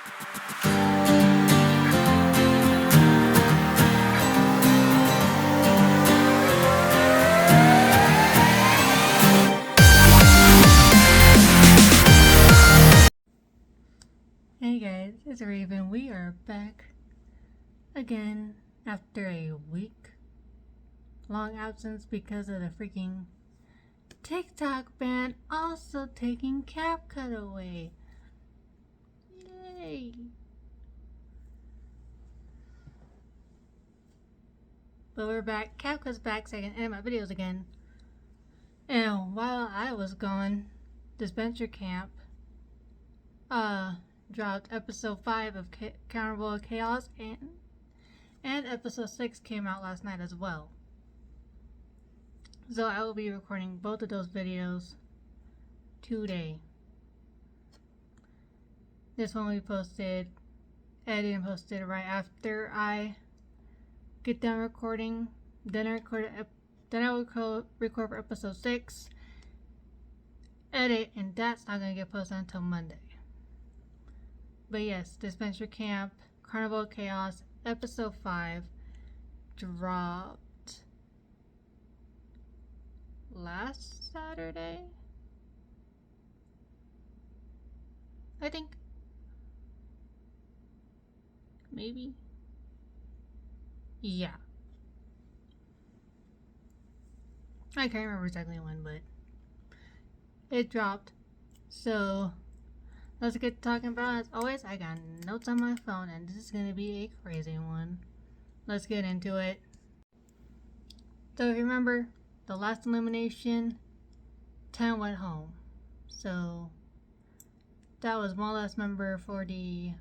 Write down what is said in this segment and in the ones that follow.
Hey guys, it's Raven. We are back again after a week long absence because of the freaking TikTok ban also taking CapCut away. Yay! But we're back. CapCut's back so I can edit my videos again. And while I was gone, Disventure Camp dropped episode 5 of Carnival Chaos, and episode 6 came out last night as well. So I will be recording both of those videos today. This one will be posted, edited and posted right after I get done recording. Then I will record for episode 6, edit, and that's not gonna get posted until Monday. But yes, Disventure Camp, Carnival Chaos, episode 5 dropped last Saturday, I think. Maybe? Yeah. I can't remember exactly when, but it dropped. So let's get talking about it. As always, I got notes on my phone, and this is going to be a crazy one. Let's get into it. So if you remember, the last elimination, 10 went home. So that was one less member for the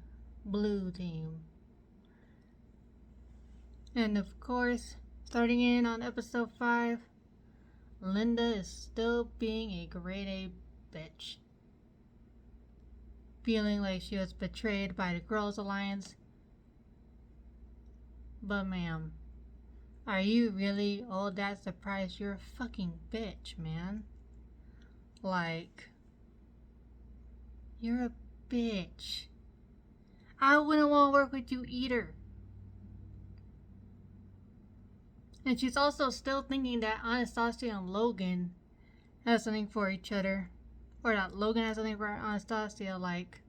blue team. And of course, starting in on episode 5, Linda is still being a grade A bitch. Feeling like she was betrayed by the Girls Alliance. But ma'am, are you really all that surprised? You're a fucking bitch, man. Like, you're a bitch. I wouldn't want to work with you either. And she's also still thinking that Anastasia and Logan have something for each other. Or that Logan has something for Anastasia. Like,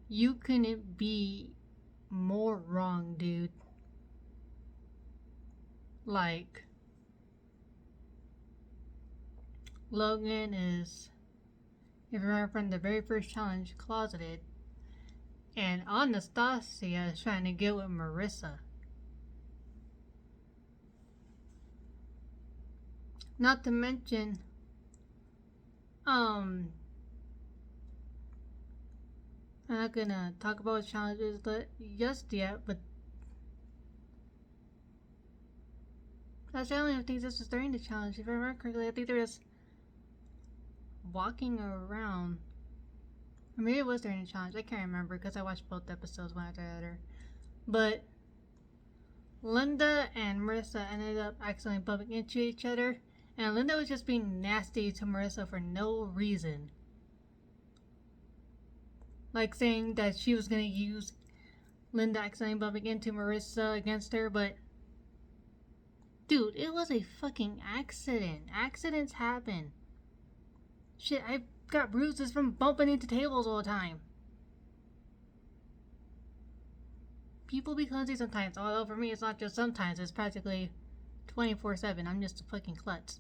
you couldn't be more wrong, dude. Like, Logan is, if you remember from the very first challenge, closeted. And Anastasia is trying to get with Marissa. Not to mention, I'm not gonna talk about challenges just yet, but actually I don't even think this was during the challenge. If I remember correctly, I think they were just walking around. Or maybe it was during the challenge. I can't remember because I watched both episodes one after the other. But Linda and Marissa ended up accidentally bumping into each other. And Linda was just being nasty to Marissa for no reason. Like saying that she was going to use Linda accidentally bumping into Marissa against her, but dude, it was a fucking accident. Accidents happen. Shit, I've got bruises from bumping into tables all the time. People be clumsy sometimes, although for me it's not just sometimes, it's practically 24/7. I'm just a fucking klutz.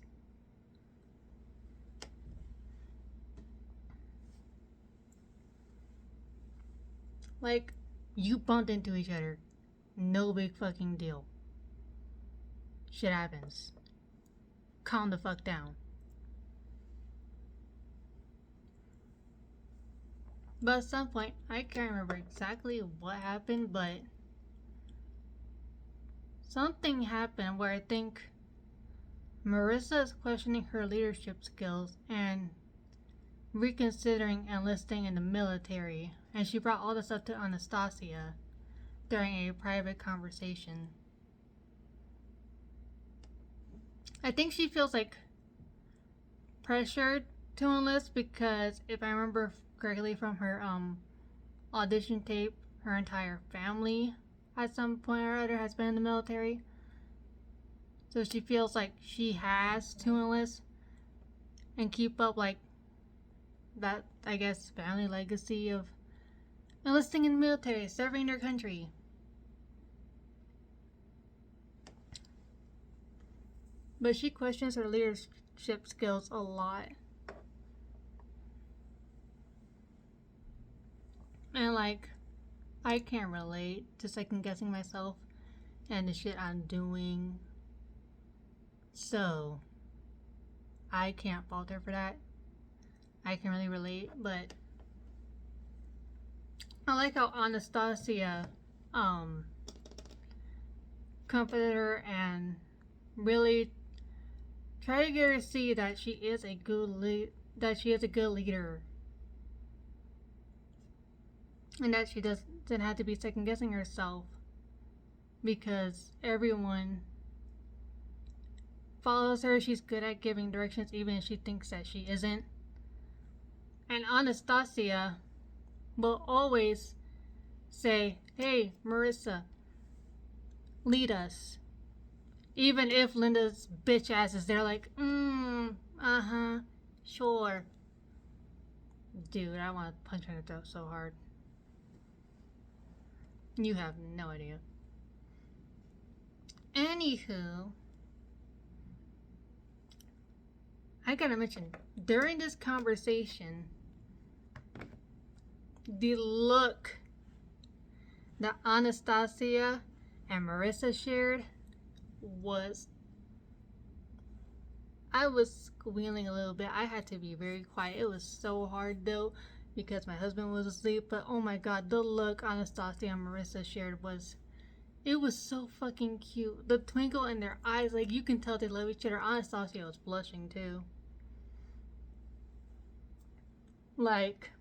Like, you bumped into each other. No big fucking deal. Shit happens. Calm the fuck down. But at some point, I can't remember exactly what happened, but something happened where I think Marissa is questioning her leadership skills and reconsidering enlisting in the military, and she brought all this up to Anastasia during a private conversation. I think she feels like pressured to enlist because if I remember correctly from her audition tape. Her entire family at some point or other has been in the military. So she feels like she has to enlist and keep up like that, I guess, family legacy of enlisting in the military, serving their country. But she questions her leadership skills a lot. And like, I can't relate to second guessing myself and the shit I'm doing. So, I can't fault her for that. I can really relate, but I like how Anastasia comforted her and really tried to get her to see that she is a good leader, and that she doesn't have to be second guessing herself because everyone follows her. She's good at giving directions even if she thinks that she isn't. And Anastasia will always say, "Hey, Marissa, lead us." Even if Linda's bitch ass is there like, sure. Dude, I want to punch her in the throat so hard. You have no idea. Anywho, I gotta mention, during this conversation, the look that Anastasia and Marissa shared was, I was squealing a little bit. I had to be very quiet. It was so hard though because my husband was asleep, but oh my god, the look Anastasia and Marissa shared was, it was so fucking cute. The twinkle in their eyes, like you can tell they love each other. Anastasia was blushing too. Like,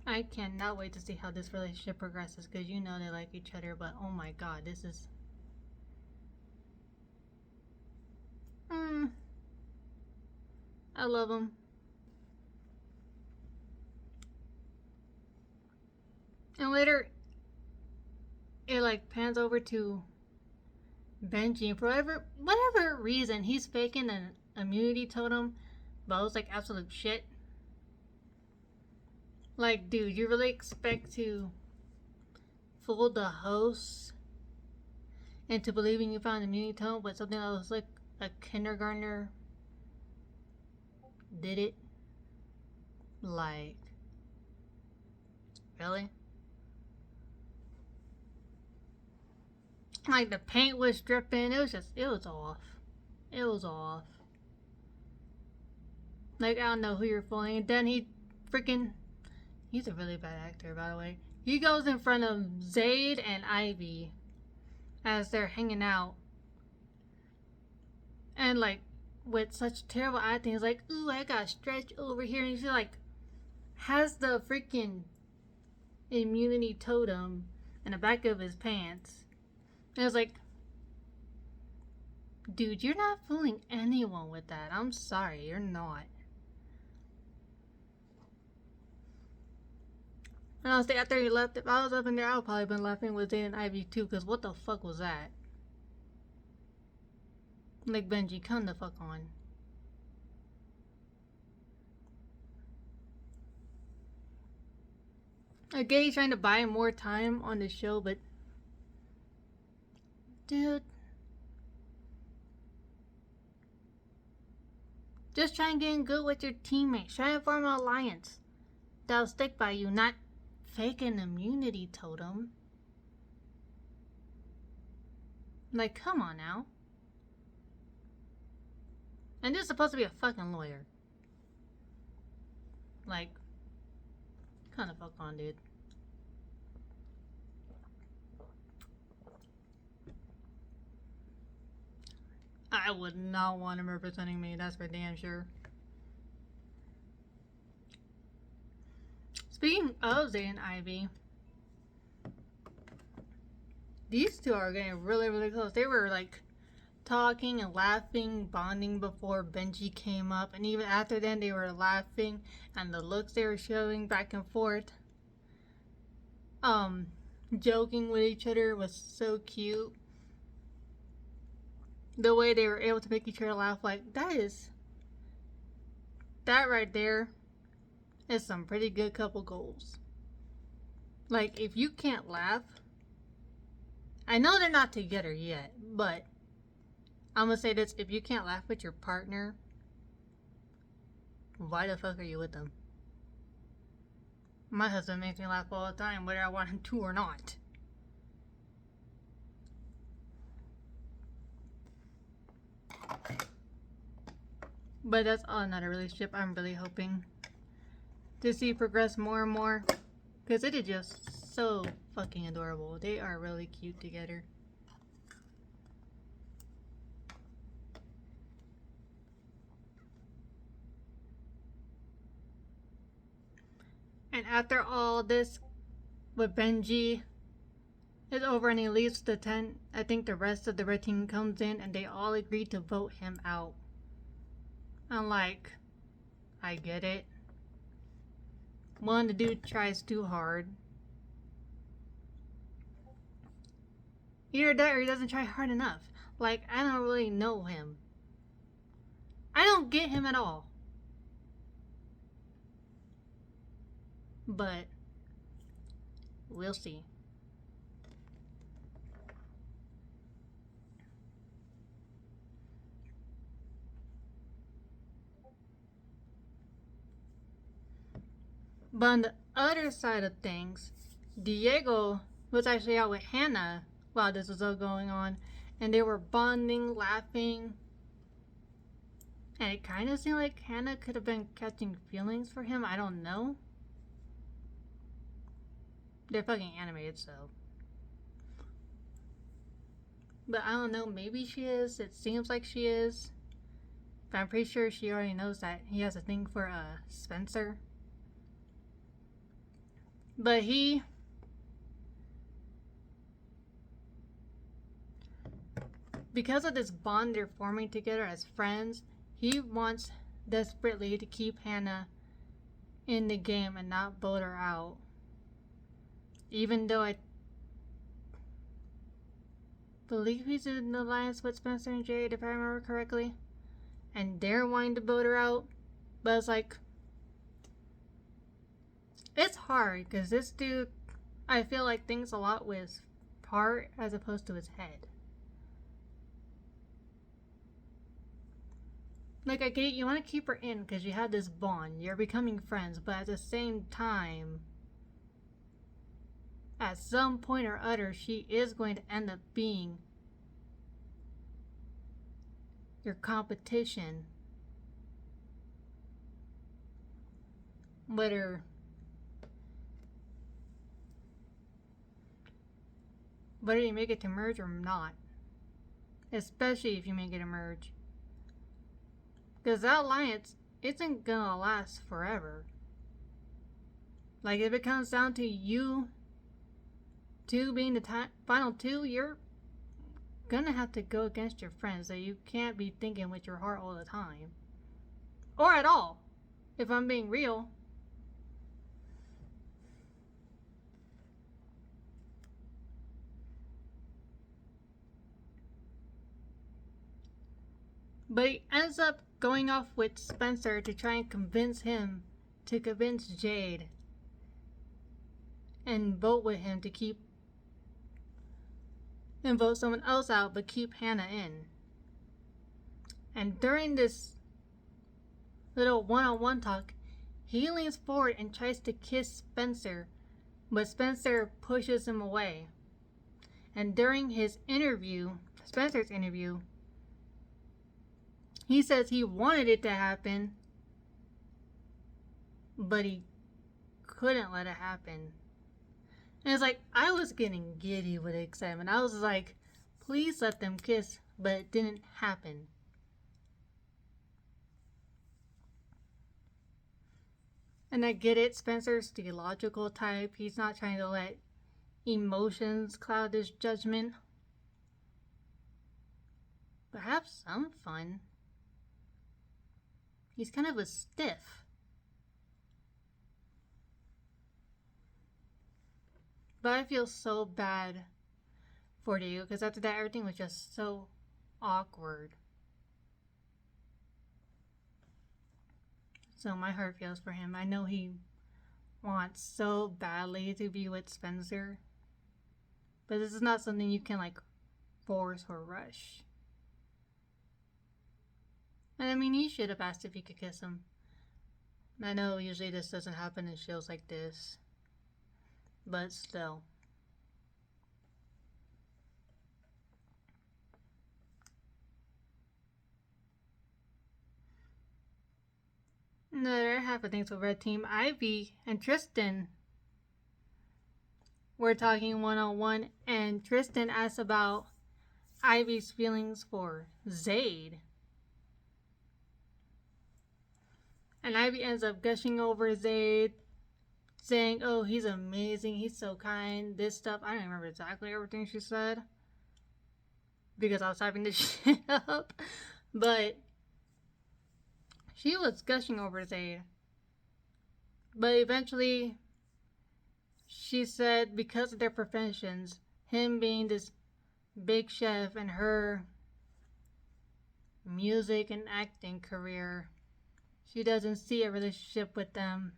I cannot wait to see how this relationship progresses because you know they like each other, but oh my god, this is. I love them. And later, it like pans over to Benji, and for whatever reason, he's faking an immunity totem, but it was like absolute shit. Like, dude, you really expect to fool the host into believing you found an immunity totem, but something that was like a kindergartner did it? Like, really? Like, the paint was dripping. It was off. It was off. Like, I don't know who you're fooling. And then he's a really bad actor, by the way. He goes in front of Zayd and Ivy as they're hanging out. And, like, with such terrible acting, he's like, ooh, I got stretched over here. And he like, has the freaking immunity totem in the back of his pants. And I was like, dude, you're not fooling anyone with that. I'm sorry, you're not. And honestly, after he left, if I was up in there, I would probably been laughing with Zayd and Ivy too, because what the fuck was that? Like, Benji, come the fuck on. Again, he's trying to buy more time on the show, but dude, just try and get in good with your teammates. Try and form an alliance that'll stick by you, not fake an immunity totem. Like, come on now. And this is supposed to be a fucking lawyer. Like, kind of fuck on, dude. I would not want him representing me, that's for damn sure. Speaking of Zayd and Ivy, these two are getting really, really close. They were like talking and laughing, bonding before Benji came up, and even after then they were laughing, and the looks they were showing back and forth, joking with each other was so cute. The way they were able to make each other laugh, like, that right there is some pretty good couple goals. Like, if you can't laugh, I know they're not together yet, but I'm gonna say this, if you can't laugh with your partner, why the fuck are you with them? My husband makes me laugh all the time, whether I want him to or not. But that's another relationship I'm really hoping to see progress more and more. Because it is just so fucking adorable. They are really cute together. And after all this with Benji is over and he leaves the tent, I think the rest of the red team comes in and they all agree to vote him out. I'm like, I get it. One, the dude tries too hard. Either that or he doesn't try hard enough. Like, I don't really know him. I don't get him at all. But we'll see. But on the other side of things, Diego was actually out with Hannah while this was all going on, and they were bonding, laughing, and it kind of seemed like Hannah could have been catching feelings for him. I don't know. They're fucking animated, so. But I don't know, maybe she is. It seems like she is. But I'm pretty sure she already knows that he has a thing for Spencer. But because of this bond they're forming together as friends, he wants desperately to keep Hannah in the game and not vote her out. Even though I believe he's in an alliance with Spencer and Jade, if I remember correctly. And they're wanting to vote her out. But it's like, it's hard because this dude, I feel like, thinks a lot with his heart as opposed to his head. Like, I get it, you want to keep her in because you have this bond, you're becoming friends, but at the same time, at some point or other, she is going to end up being your competition. Whether you make it to merge or not. Especially if you make it to merge. Because that alliance isn't gonna last forever. Like, if it comes down to you two being the final two, you're gonna have to go against your friends. So you can't be thinking with your heart all the time. Or at all. If I'm being real. But he ends up going off with Spencer to try and convince him to convince Jade and vote with him to keep and vote someone else out but keep Hannah in. And during this little one-on-one talk, he leans forward and tries to kiss Spencer, but Spencer pushes him away. And during his interview, Spencer's interview, he says he wanted it to happen, but he couldn't let it happen. And it's like, I was getting giddy with excitement. I was like, please let them kiss, but it didn't happen. And I get it, Spencer's the logical type. He's not trying to let emotions cloud his judgment. but have some fun. He's kind of a stiff. But I feel so bad for you because after that, everything was just so awkward. So my heart feels for him. I know he wants so badly to be with Spencer. But this is not something you can like force or rush. And I mean, he should have asked if he could kiss him. I know usually this doesn't happen in shows like this. But still. Another half of things with Red Team, Ivy and Tristan were talking one-on-one, and Tristan asked about Ivy's feelings for Zayd. And Ivy ends up gushing over Zayd, saying, oh, he's amazing, he's so kind, this stuff. I don't remember exactly everything she said because I was typing this shit up. But she was gushing over Zayd. But eventually, she said because of their professions, him being this big chef and her music and acting career, she doesn't see a relationship with them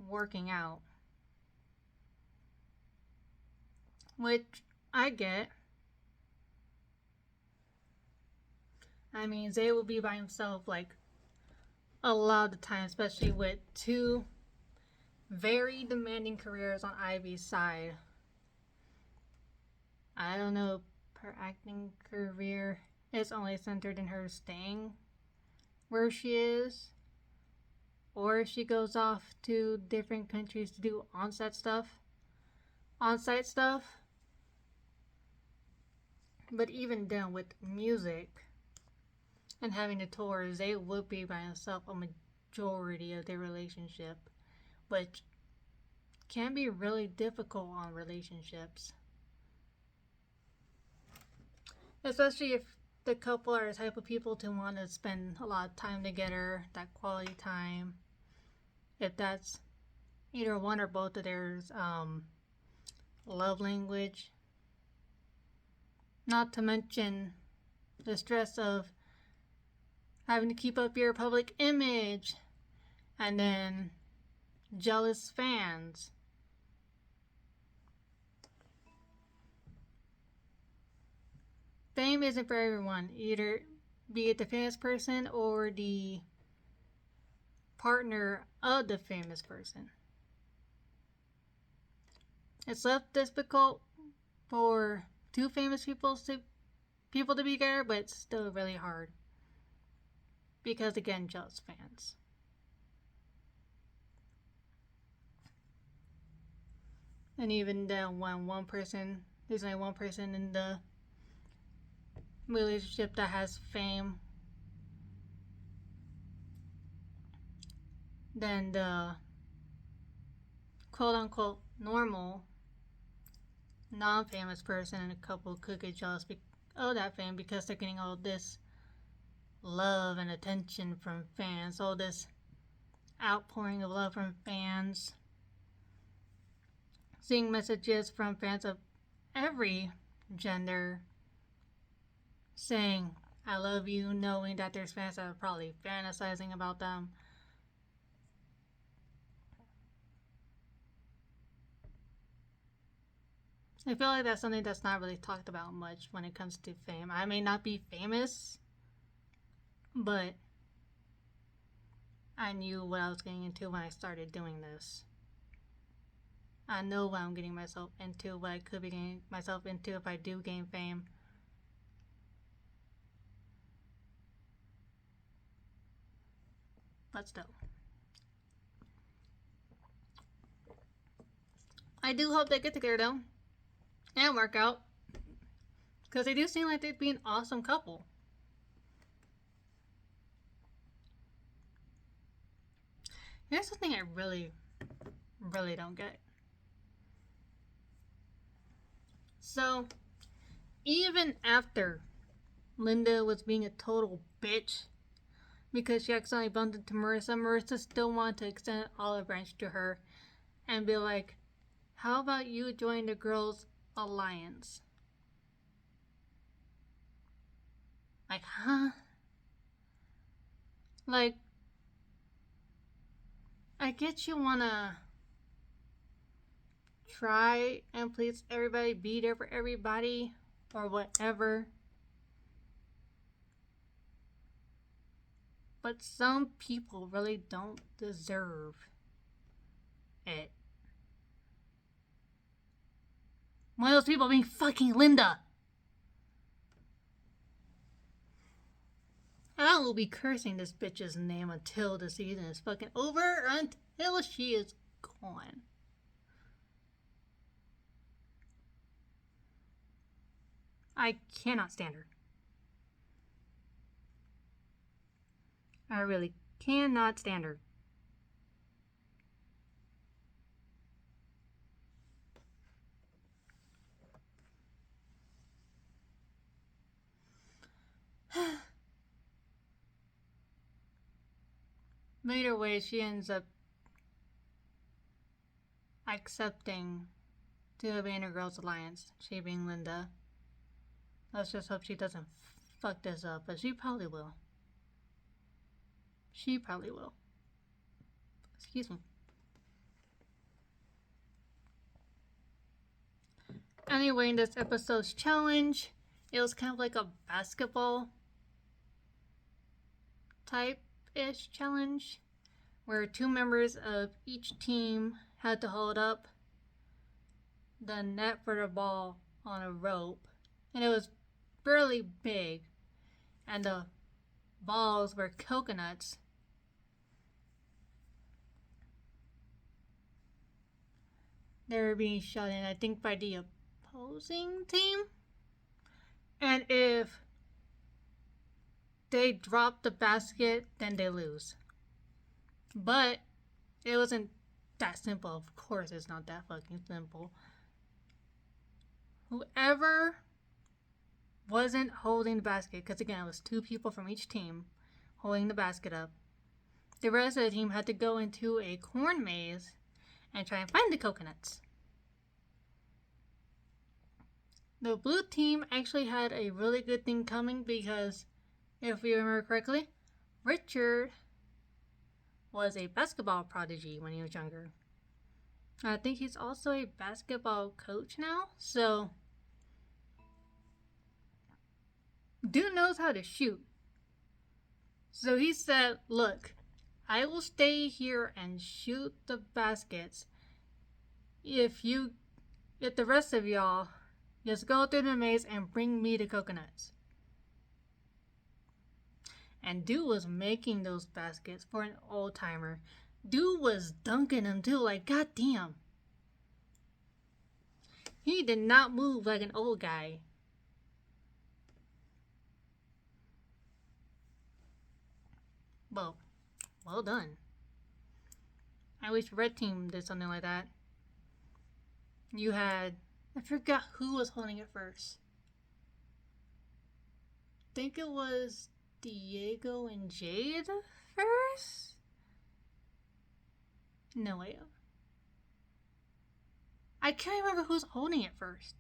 working out. Which I get. I mean, Zay will be by himself like a lot of the time, especially with two very demanding careers on Ivy's side. I don't know if her acting career is only centered in her staying where she is, or if she goes off to different countries to do on-site stuff. But even then, with music and having to tour, they would be by himself a majority of their relationship, which can be really difficult on relationships. Especially if the couple are the type of people to want to spend a lot of time together, that quality time. If that's either one or both of their love language. Not to mention the stress of having to keep up your public image and then jealous fans. Fame isn't for everyone, either be it the famous person or the partner of the famous person. It's less difficult for two famous people to be together, but it's still really hard. Because again, jealous fans. And even then, when there's only one person in the relationship that has fame, then the quote-unquote normal non-famous person in a couple could get jealous of that fame because they're getting all this love and attention from fans, all this outpouring of love from fans, seeing messages from fans of every gender saying I love you, knowing that there's fans that are probably fantasizing about them. I feel like that's something that's not really talked about much when it comes to fame. I may not be famous, but I knew what I was getting into when I started doing this. I know what I'm getting myself into, what I could be getting myself into if I do gain fame. But still. I do hope they get together though. And work out. Because they do seem like they'd be an awesome couple. Here's something I really don't get. So, even after Linda was being a total bitch because she accidentally bumped into Marissa. Marissa still wanted to extend an olive branch to her and be like, how about you join the girls' alliance? Like, huh? Like, I get you wanna try and please everybody, be there for everybody, or whatever. But some people really don't deserve it. One of those people being fucking Linda. I will be cursing this bitch's name until the season is fucking over, until she is gone. I cannot stand her. I really cannot stand her. But either way, she ends up accepting to be in a girls' alliance, she being Linda. Let's just hope she doesn't fuck this up, but she probably will. She probably will. Excuse me. Anyway, in this episode's challenge, it was kind of like a basketball type-ish challenge where 2 members of each team had to hold up the net for the ball on a rope, and it was fairly big, and the balls were coconuts. They were being shot in, I think, by the opposing team, and if they drop the basket, then they lose. But it wasn't that simple. Of course, it's not that fucking simple. Whoever wasn't holding the basket, because again, it was 2 people from each team holding the basket up, the rest of the team had to go into a corn maze and try and find the coconuts. The blue team actually had a really good thing coming because, if we remember correctly, Richard was a basketball prodigy when he was younger. I think he's also a basketball coach now, so dude knows how to shoot. So he said, look, I will stay here and shoot the baskets if the rest of y'all just go through the maze and bring me the coconuts. And dude was making those baskets for an old timer. Dude was dunking them too, like goddamn. He did not move like an old guy. Well done. I wish Red Team did something like that. You had, I forgot who was holding it first. I think it was Diego and Jade first? No way. I can't remember who's holding it first.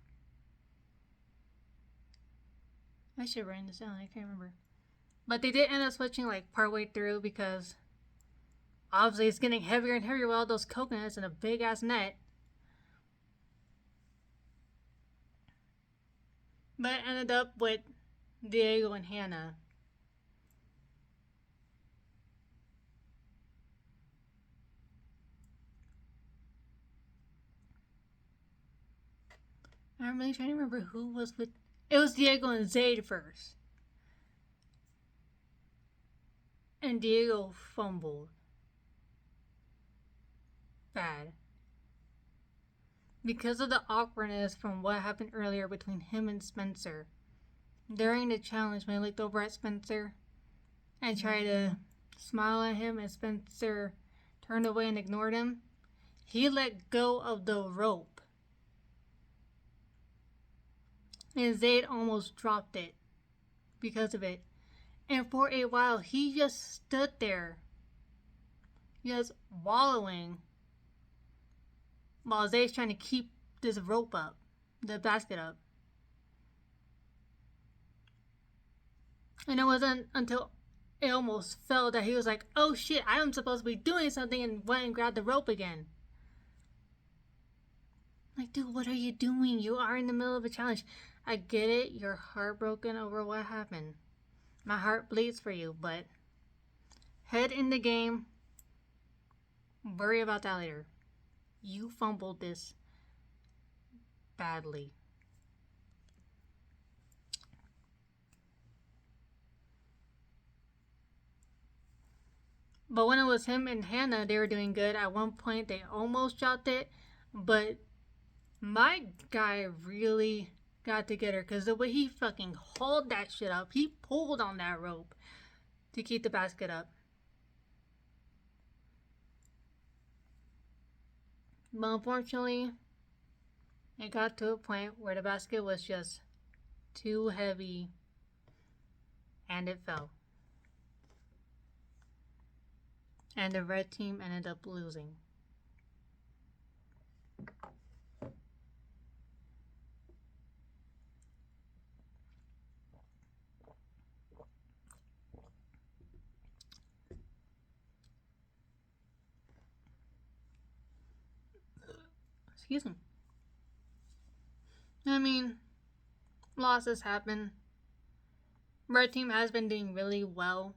I should write this down. I can't remember. But they did end up switching like partway through because obviously it's getting heavier and heavier with all those coconuts in a big ass net. But it ended up with Diego and Hannah. I'm really trying to remember who was with. It was Diego and Zayd first. And Diego fumbled. Bad. Because of the awkwardness from what happened earlier between him and Spencer. During the challenge, when he looked over at Spencer and tried to smile at him, and Spencer turned away and ignored him, he let go of the rope. And Zayd almost dropped it because of it. And for a while, he just stood there, just wallowing, while Zay's trying to keep this rope up, the basket up. And it wasn't until it almost fell that he was like, oh shit, I'm supposed to be doing something, and went and grabbed the rope again. Like, dude, what are you doing? You are in the middle of a challenge. I get it, you're heartbroken over what happened. My heart bleeds for you, but head in the game. Worry about that later. You fumbled this badly. But when it was him and Hannah, they were doing good. At one point, they almost dropped it, but my guy really got to get her because the way he fucking hauled that shit up, he pulled on that rope to keep the basket up. But unfortunately, it got to a point where the basket was just too heavy and it fell. And the red team ended up losing. Excuse me. I mean, losses happen. Red team has been doing really well.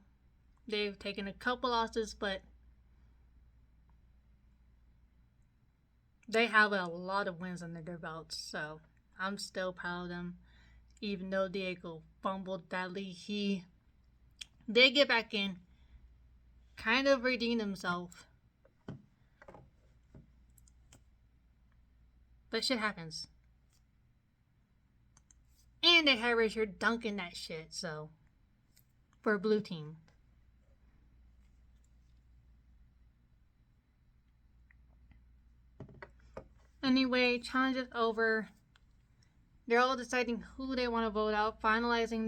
They've taken a couple losses, but they have a lot of wins under their belts, so I'm still proud of them. Even though Diego fumbled badly, he did get back in, kind of redeemed himself. But shit happens. And they had Richard dunking that shit, so for blue team. Anyway, challenge is over. They're all deciding who they want to vote out, finalizing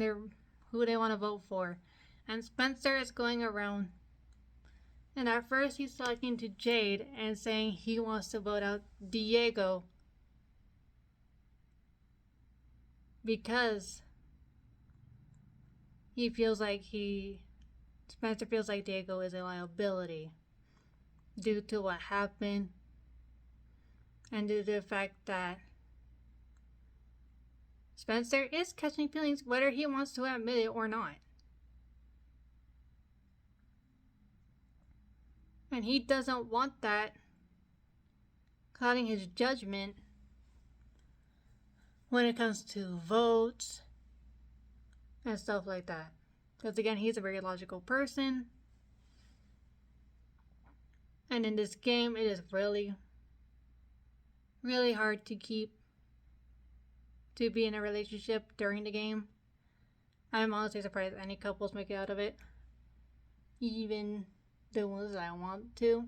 who they want to vote for. And Spencer is going around. And at first he's talking to Jade and saying he wants to vote out Diego because he feels like Spencer feels like Diego is a liability due to what happened and due to the fact that Spencer is catching feelings whether he wants to admit it or not. And he doesn't want that clouding his judgment when it comes to votes and stuff like that. Because again, he's a very logical person. And in this game, it is really, really hard to be in a relationship during the game. I'm honestly surprised any couples make it out of it. Even the ones that I want to.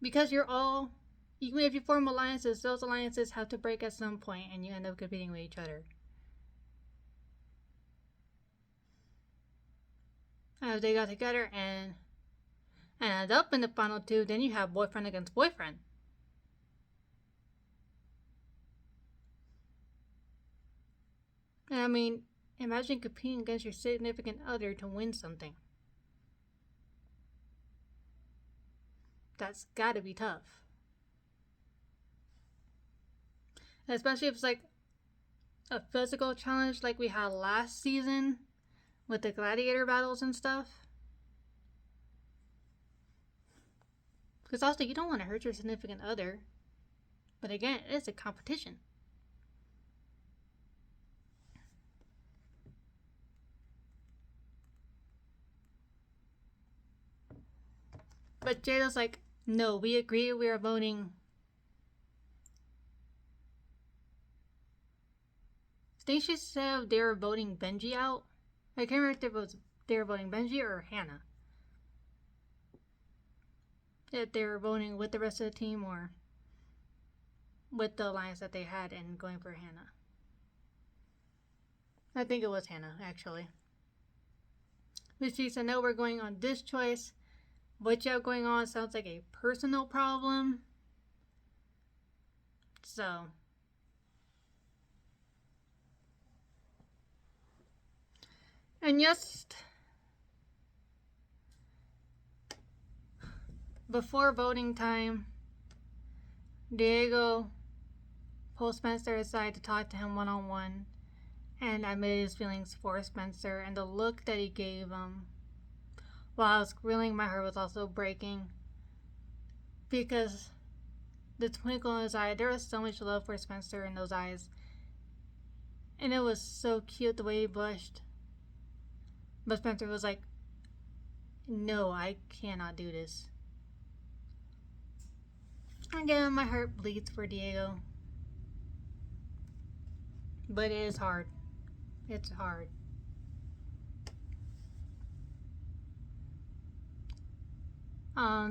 Because even if you form alliances, those alliances have to break at some point and you end up competing with each other. If they got together and end up in the final two, then you have boyfriend against boyfriend. And I mean, imagine competing against your significant other to win something. That's gotta be tough. Especially if it's like a physical challenge like we had last season with the gladiator battles and stuff. Because also, you don't want to hurt your significant other. But again, it is a competition. But Jada's like, no, we agree, we are voting. I think she said they were voting Benji out. I can't remember if they were voting Benji or Hannah. If they were voting with the rest of the team or with the alliance that they had and going for Hannah. I think it was Hannah, actually. But she said, no, we're going on this choice. What you have going on sounds like a personal problem. So. And yes, before voting time, Diego pulled Spencer aside to talk to him one-on-one and admitted his feelings for Spencer, and the look that he gave him while I was grilling, my heart was also breaking because the twinkle in his eye, there was so much love for Spencer in those eyes, and it was so cute the way he blushed. But Spencer was like, no, I cannot do this. Again, my heart bleeds for Diego. But it is hard. It's hard.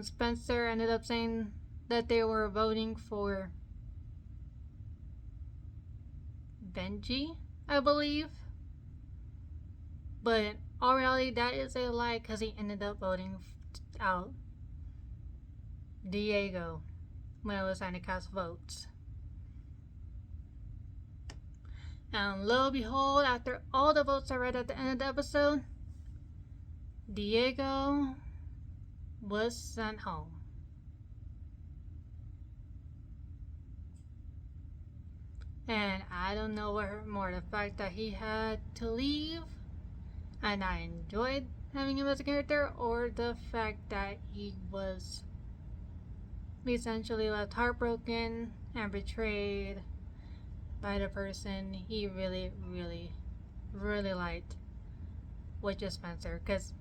Spencer ended up saying that they were voting for Benji, I believe. But in all reality, that is a lie because he ended up voting out Diego when it was time to cast votes. And lo and behold, after all the votes are read at the end of the episode, Diego was sent home. And I don't know what hurt more, the fact that he had to leave and I enjoyed having him as a character, or the fact that he was essentially left heartbroken and betrayed by the person he really, really, really liked, which is Spencer. Because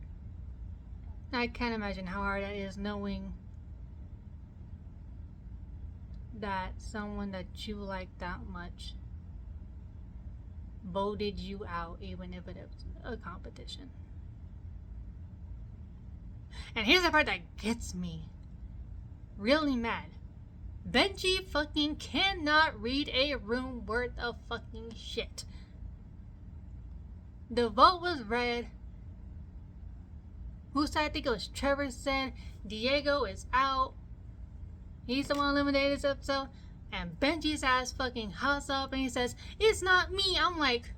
I can't imagine how hard that is, knowing that someone that you like that much voted you out, even if it was a competition. And here's the part that gets me really mad. Benji fucking cannot read a room worth of fucking shit. The vote was read. Who said? I think it was Trevor said Diego is out. He's the one eliminated this episode. And Benji's ass fucking hops up and he says, it's not me. I'm like,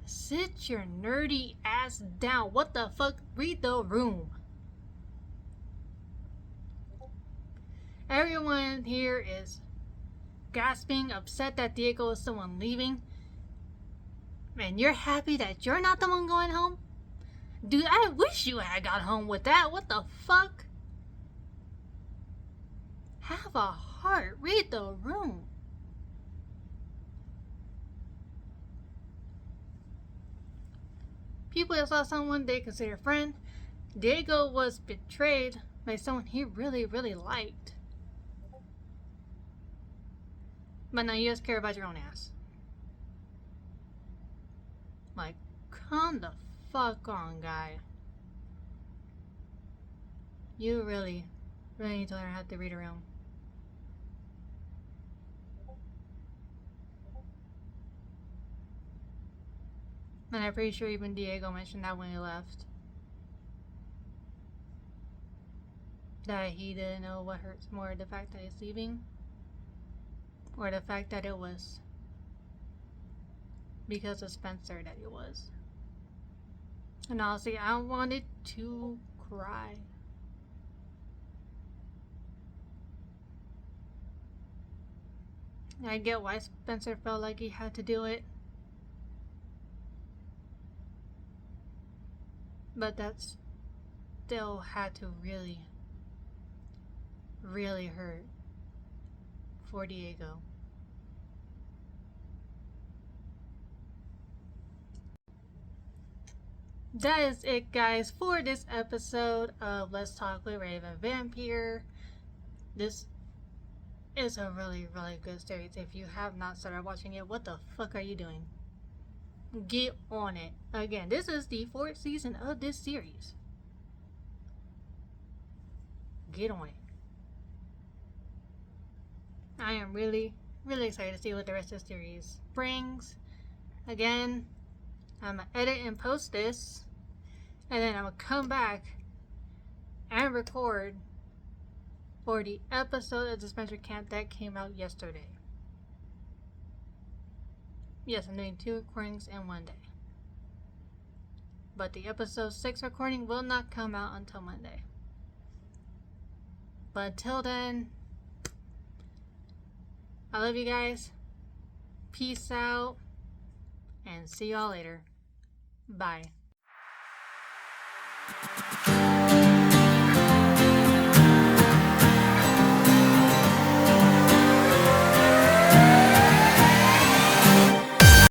sit your nerdy ass down. What the fuck? Read the room. Everyone here is gasping, upset that Diego is someone leaving. And you're happy that you're not the one going home? Dude, I wish you had got home with that. What the fuck? Have a heart. Read the room. People that saw someone they consider a friend. Diego was betrayed by someone he really, really liked. But now you just care about your own ass. Like, come the fuck on, guy. You really, really need to learn how to read a room. And I'm pretty sure even Diego mentioned that when he left. That he didn't know what hurts more, the fact that he's leaving, or the fact that it was because of Spencer that it was. And honestly, I wanted to cry. I get why Spencer felt like he had to do it. But that still had to really, really hurt for Diego. That is it, guys, for this episode of Let's Talk with Raven Vampir. This is a really, really good series. If you have not started watching it, what the fuck are you doing? Get on it. Again, this is the 4th season of this series. Get on it. I am really, really excited to see what the rest of the series brings. Again, I'm gonna edit and post this, and then I'm gonna come back and record for the episode of Disventure Camp that came out yesterday. Yes, I'm doing 2 recordings in one day. But the episode 6 recording will not come out until Monday. But until then, I love you guys. Peace out. And see y'all later. Bye.